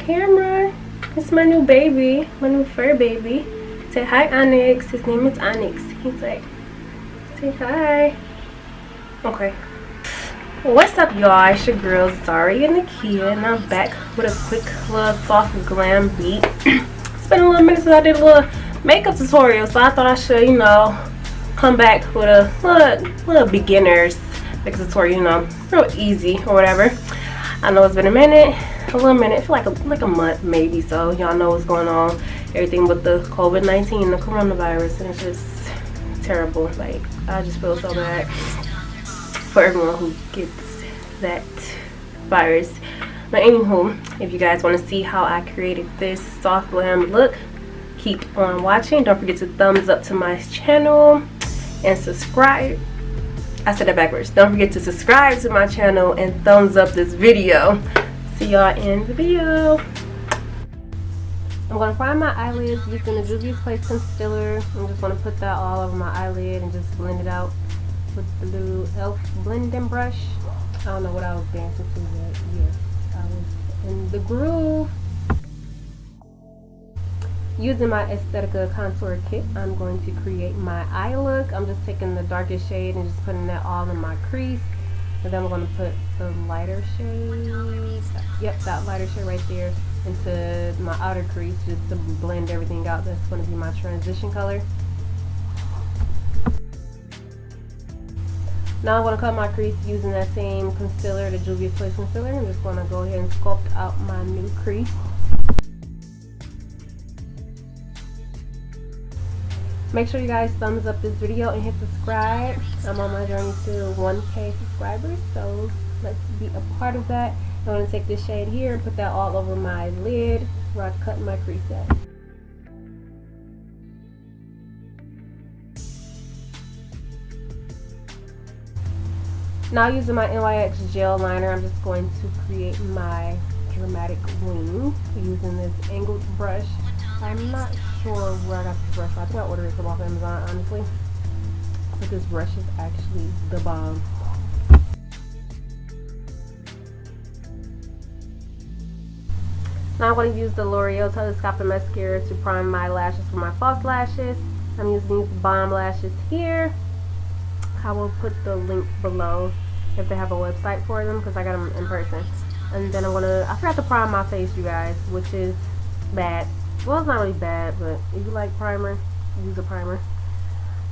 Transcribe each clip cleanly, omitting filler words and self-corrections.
camera. It's my new baby, my new fur baby. Say hi, Onyx. His name is Onyx. He's like, say hi. Okay. What's up, y'all? It's your girl Zarieya Nykia, and I'm back with a quick little soft glam beat. It's been a little minute since I did a little makeup tutorial, so I thought I should, you know, come back with a little beginner's makeup tutorial, you know, real easy or whatever. I know it's been a minute, a little minute, I feel like a month maybe, so y'all know what's going on. Everything with the COVID-19, the coronavirus, and it's just terrible. Like, I just feel so bad for everyone who gets that virus. But anywho, if you guys want to see how I created this soft glam look, keep on watching. Don't forget to thumbs up to my channel and subscribe. I said that backwards. Don't forget to subscribe to my channel and thumbs up this video. See y'all in the video. I'm going to prime my eyelids using the Juvias Place concealer. I'm just going to put that all over my eyelid and just blend it out with the little e.l.f. blending brush. I don't know what I was dancing to, but yes, I was in the groove. Using my Aesthectica contour kit, I'm going to create my eye look. I'm just taking the darkest shade and just putting that all in my crease. And then I'm going to put the lighter shade, yep, that lighter shade right there, into my outer crease just to blend everything out. That's going to be my transition color. Now I'm going to cut my crease using that same concealer, the Juvias Place concealer. I'm just going to go ahead and sculpt out my new crease. Make sure you guys thumbs up this video and hit subscribe. I'm on my journey to 1K subscribers, so let's be a part of that. I'm going to take this shade here and put that all over my lid where I cut my crease at. Now using my NYX gel liner, I'm just going to create my dramatic wing using this angled brush. I'm not sure where I got this brush from. I think I ordered it from off Amazon, honestly. But this brush is actually the bomb. Now I'm going to use the Loreal telescopic mascara to prime my lashes for my false lashes. I'm using these bomb lashes here. I will put the link below if they have a website for them, because I got them in person. And then I forgot to prime my face, you guys, which is bad. Well, it's not really bad, but if you like primer, use a primer.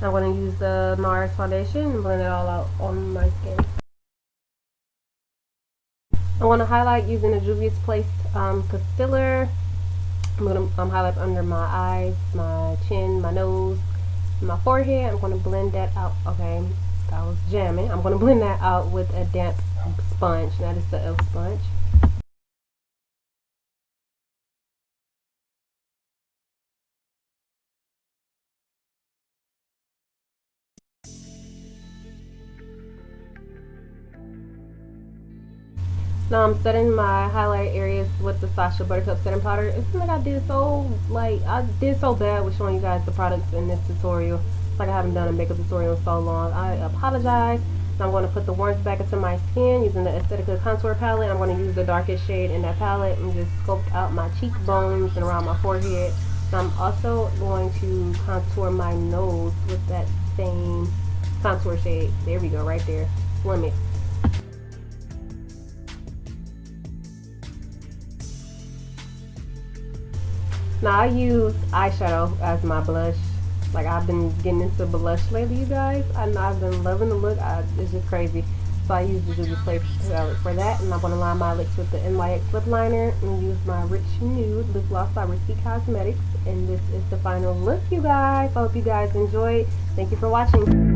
I'm going to use the NARS foundation and blend it all out on my skin. I want to highlight using the Juvias Place concealer. I'm going to highlight under my eyes, my chin, my nose, my forehead. I'm going to blend that out. Okay, I was jamming. I'm going to blend that out with a damp sponge. That is the e.l.f. sponge. Now I'm setting my highlight areas with the Sacha buttercup setting powder. It seems like I did so bad with showing you guys the products in this tutorial. It's like I haven't done a makeup tutorial in so long. I apologize. Now I'm going to put the warmth back into my skin using the Aesthectica contour palette. I'm going to use the darkest shade in that palette and just sculpt out my cheekbones and around my forehead. And I'm also going to contour my nose with that same contour shade. There we go, right there. Slim it. Now I use eyeshadow as my blush. Like, I've been getting into blush lately, you guys. I've been loving the look. It's just crazy. So I use the Juvias Place palette for that. And I'm going to line my lips with the NYX lip liner and use my Rich Nude lip gloss by Ritzy Cosmetics. And this is the final look, you guys. I hope you guys enjoyed. Thank you for watching.